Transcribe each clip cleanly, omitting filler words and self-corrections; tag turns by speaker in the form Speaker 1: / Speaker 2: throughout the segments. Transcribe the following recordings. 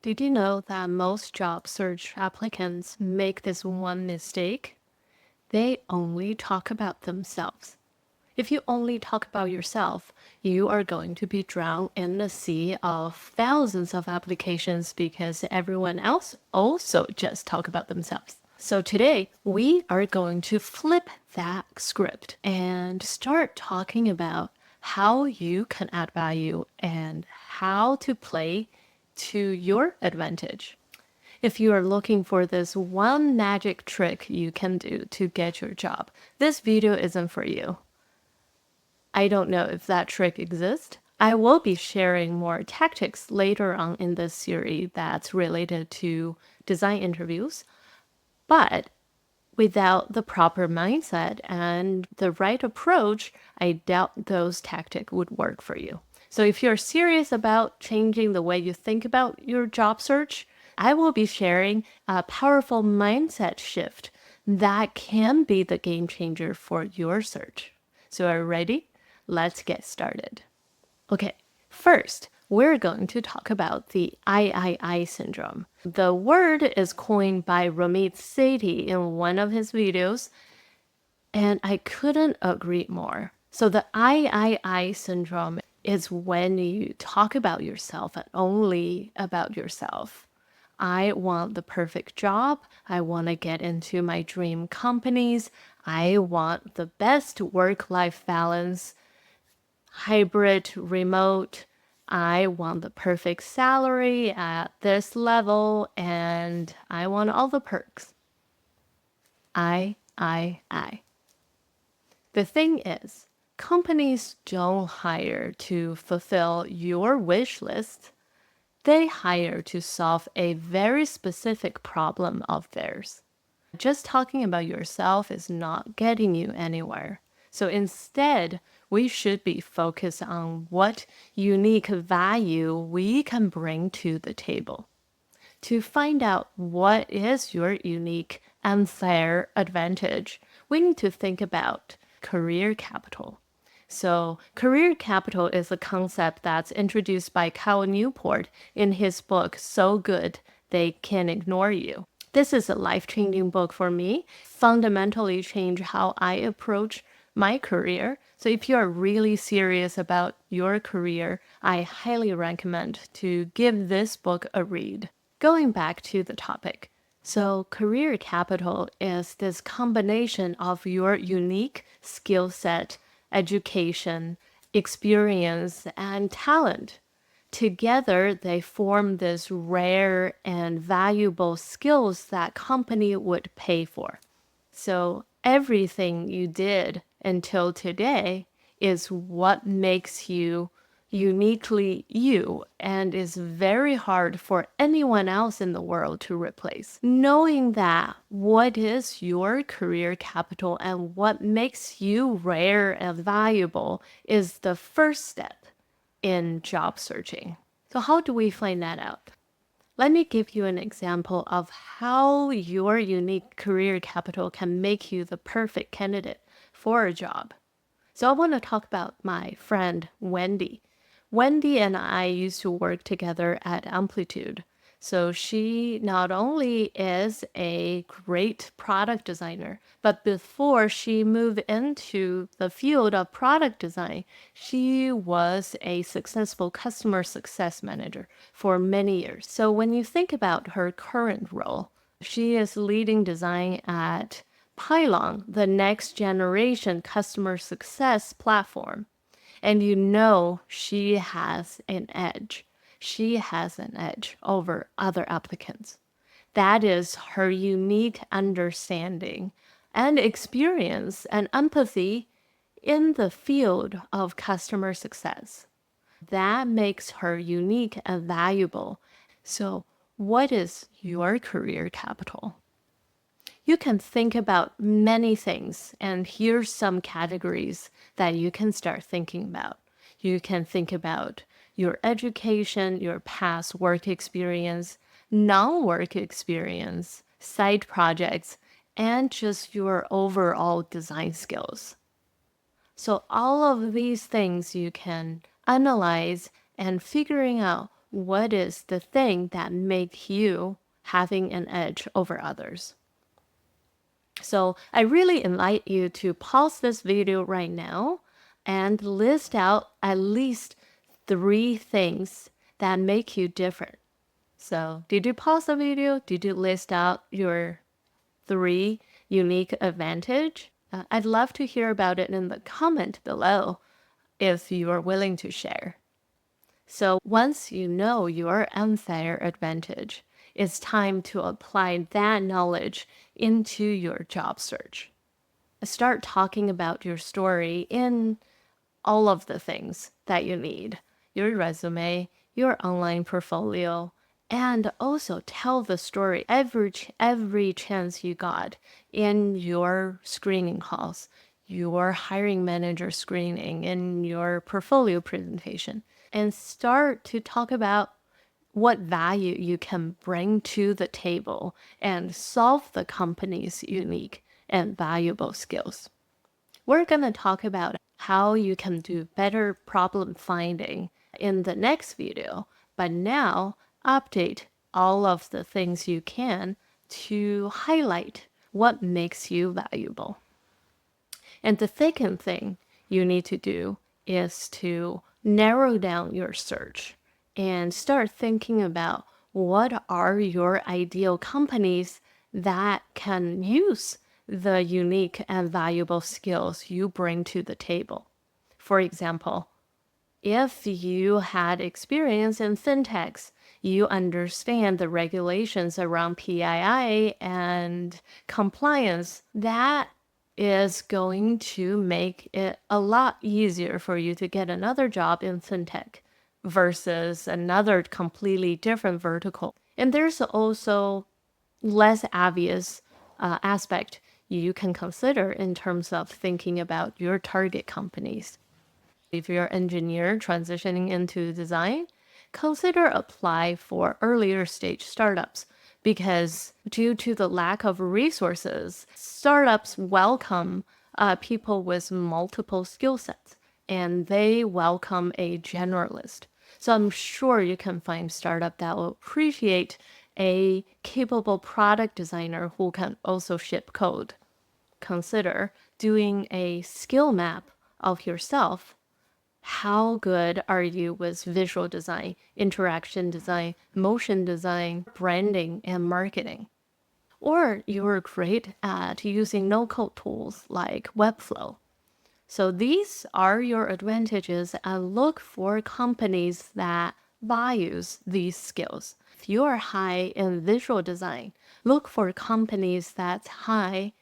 Speaker 1: Did you know that most job search applicants make this one mistake? They only talk about themselves. If you only talk about yourself, you are going to be drowned in a sea of thousands of applications because everyone else also just talk about themselves. So today we are going to flip that script and start talking about how you can add value and how to play to your advantage. If you are looking for this one magic trick you can do to get your job, this video isn't for you. I don't know if that trick exists. I will be sharing more tactics later on in this series that's related to design interviews, but without the proper mindset and the right approach, I doubt those tactics would work for you. So if you're serious about changing the way you think about your job search, I will be sharing a powerful mindset shift that can be the game changer for your search. So are you ready? Let's get started. Okay, first, we're going to talk about the I syndrome. The word is coined by Ramit Sethi in one of his videos, and I couldn't agree more. So the I syndrome is when you talk about yourself and only about yourself. I want the perfect job. I want to get into my dream companies. I want the best work-life balance, hybrid, remote. I want the perfect salary at this level, and I want all the perks. I. The thing is, companies don't hire to fulfill your wish list. They hire to solve a very specific problem of theirs. Just talking about yourself is not getting you anywhere. So instead, we should be focused on what unique value we can bring to the table. To find out what is your unique and fair advantage, we need to think about career capital. So, career capital is a concept that's introduced by Newport in his book, So Good They Can Ignore You. This is a life-changing book for me, fundamentally changed how I approach my career. So if you are really serious about your career, I highly recommend to give this book a read. Going back to the topic. So career capital is this combination of your unique skill set, education, experience, and talent. Together, they form this rare and valuable skills that company would pay for. So everything you did until today is what makes you uniquely you and is very hard for anyone else in the world to replace. Knowing that what is your career capital and what makes you rare and valuable is the first step in job searching. So how do we find that out? Let me give you an example of how your unique career capital can make you the perfect candidate for a job. So I want to talk about my friend Wendy. Wendy and I used to work together at Amplitude. So she not only is a great product designer, but before she moved into the field of product design, she was a successful customer success manager for many years. So when you think about her current role, she is leading design at Pylon, the next generation customer success platform. And you know she has an edge. She has an edge over other applicants. That is her unique understanding and experience and empathy in the field of customer success. That makes her unique and valuable. So, what is your career capital? You can think about many things, and here's some categories that you can start thinking about. You can think about your education, your past work experience, non-work experience, side projects, and just your overall design skills. So all of these things you can analyze and figuring out what is the thing that makes you having an edge over others. So I really invite you to pause this video right now and list out at least 3 things that make you different. So did you pause the video? Did you list out your 3 unique advantage? I'd love to hear about it in the comment below if you are willing to share. So once you know your unfair advantage, it's time to apply that knowledge into your job search. Start talking about your story in all of the things that you need: your resume, your online portfolio, and also tell the story every chance you got in your screening calls, your hiring manager screening, in your portfolio presentation, and start to talk about what value you can bring to the table and solve the company's unique and valuable skills. We're going to talk about how you can do better problem finding in the next video, but now update all of the things you can to highlight what makes you valuable. And the second thing you need to do is to narrow down your search and start thinking about what are your ideal companies that can use the unique and valuable skills you bring to the table. For example, if you had experience in fintechs, you understand the regulations around PII and compliance, that is going to make it a lot easier for you to get another job in fintech versus another completely different vertical. And there's also less obvious aspect you can consider in terms of thinking about your target companies. If you're an engineer transitioning into design, consider apply for earlier stage startups, because due to the lack of resources, startups welcome people with multiple skill sets, and they welcome a generalist. So I'm sure you can find startup that will appreciate a capable product designer who can also ship code. Consider doing a skill map of yourself. How good are you with visual design, interaction design, motion design, branding, and marketing? Or you're great at using no-code tools like Webflow. So these are your advantages, and look for companies that values these skills. If you're high in visual design, look for companies that's high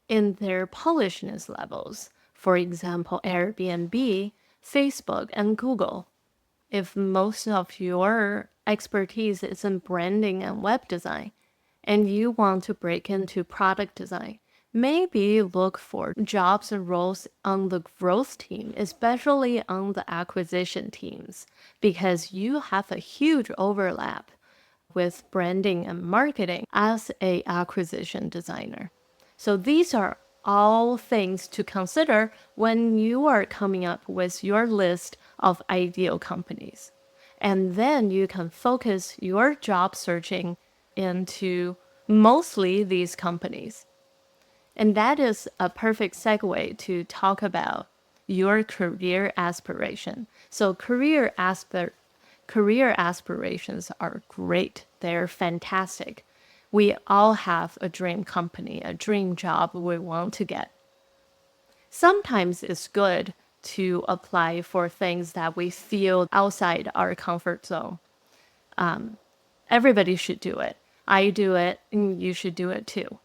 Speaker 1: in their polishness levels. For example, Airbnb, Facebook, and Google. If most of your expertise is in branding and web design, and you want to break into product design, maybe look for jobs and roles on the growth team, especially on the acquisition teams, because you have a huge overlap with branding and marketing as a acquisition designer. So these are all things to consider when you are coming up with your list of ideal companies. And then you can focus your job searching into mostly these companies. And that is a perfect segue to talk about your career aspiration. So career aspirations are great. They're fantastic. We all have a dream company, a dream job we want to get. Sometimes it's good to apply for things that we feel outside our comfort zone. Everybody should do it. I do it, and you should do it too.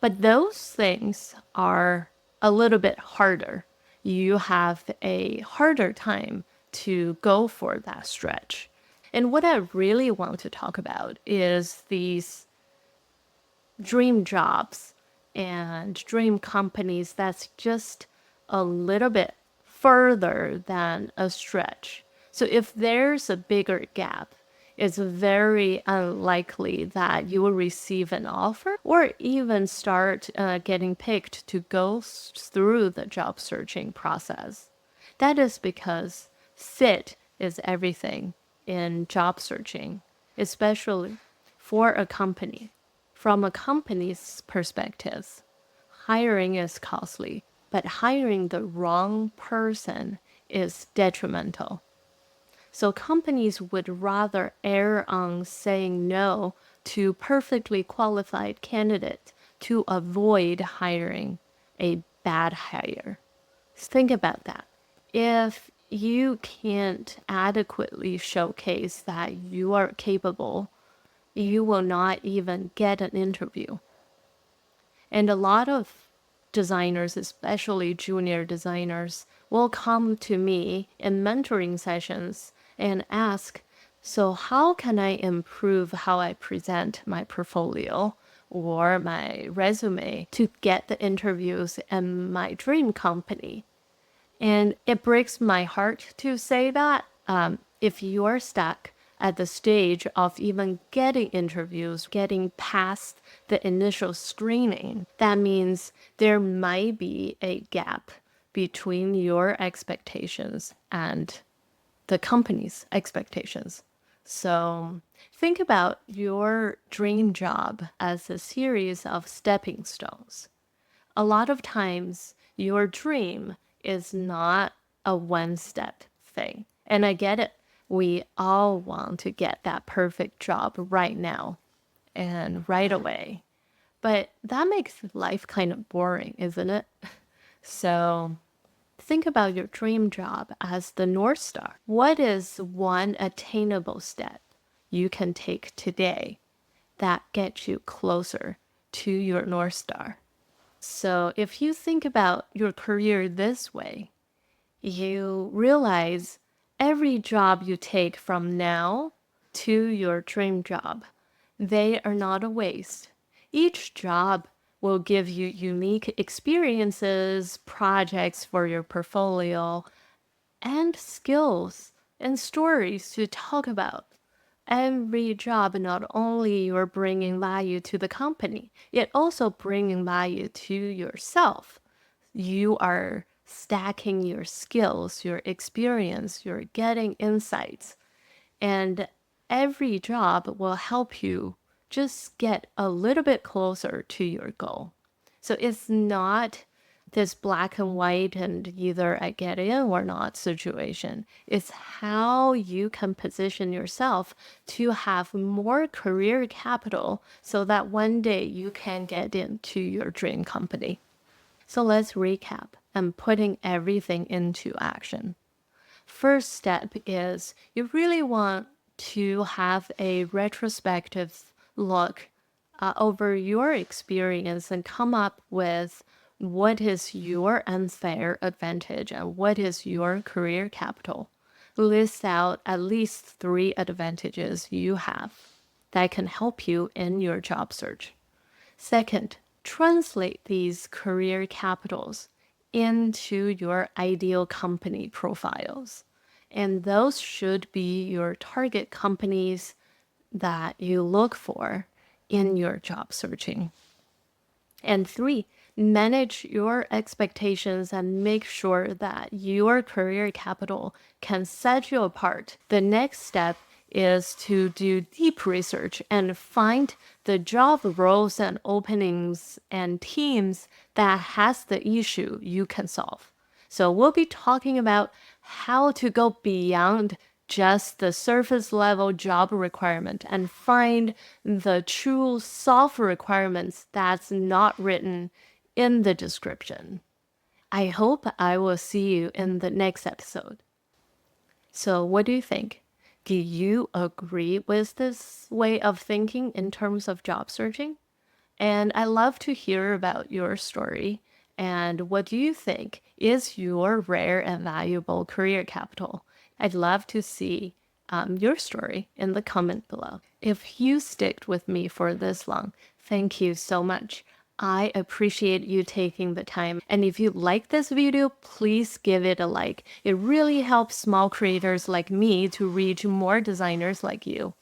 Speaker 1: But those things are a little bit harder. You have a harder time to go for that stretch. And what I really want to talk about is these dream jobs and dream companies that's just a little bit further than a stretch. So if there's a bigger gap, it's very unlikely that you will receive an offer or even start getting picked to go through the job searching process. That is because fit is everything in job searching, especially for a company. From a company's perspective, hiring is costly, but hiring the wrong person is detrimental. So companies would rather err on saying no to perfectly qualified candidates to avoid hiring a bad hire. Think about that. If you can't adequately showcase that you are capable, you will not even get an interview. And a lot of designers, especially junior designers, will come to me in mentoring sessions and ask, so how can I improve how I present my portfolio or my resume to get the interviews in my dream company? And it breaks my heart to say that if you're stuck at the stage of even getting interviews, getting past the initial screening, that means there might be a gap between your expectations and the company's expectations. So think about your dream job as a series of stepping stones. A lot of times your dream is not a one step thing. And I get it. We all want to get that perfect job right now and right away. But that makes life kind of boring, isn't it? So think about your dream job as the North Star. What is one attainable step you can take today that gets you closer to your North Star? So if you think about your career this way, you realize every job you take from now to your dream job, they are not a waste. Each job will give you unique experiences, projects for your portfolio, and skills and stories to talk about. Every job, not only you're bringing value to the company, it also bringing value to yourself. You are stacking your skills, your experience, you're getting insights, and every job will help you just get a little bit closer to your goal. So it's not this black and white and either I get in or not situation. It's how you can position yourself to have more career capital so that one day you can get into your dream company. So let's recap and putting everything into action. First step is you really want to have a retrospective look over your experience and come up with what is your unfair advantage and what is your career capital. List out at least 3 advantages you have that can help you in your job search. Second, translate these career capitals into your ideal company profiles. And those should be your target companies that you look for in your job searching. And 3, manage your expectations and make sure that your career capital can set you apart. The next step is to do deep research and find the job roles and openings and teams that has the issue you can solve. So we'll be talking about how to go beyond just the surface level job requirement and find the true soft requirements that's not written in the description. I hope I will see you in the next episode. So what do you think? Do you agree with this way of thinking in terms of job searching? And I love to hear about your story. And what do you think is your rare and valuable career capital? I'd love to see your story in the comment below. If you sticked with me for this long, thank you so much. I appreciate you taking the time. And if you like this video, please give it a like. It really helps small creators like me to reach more designers like you.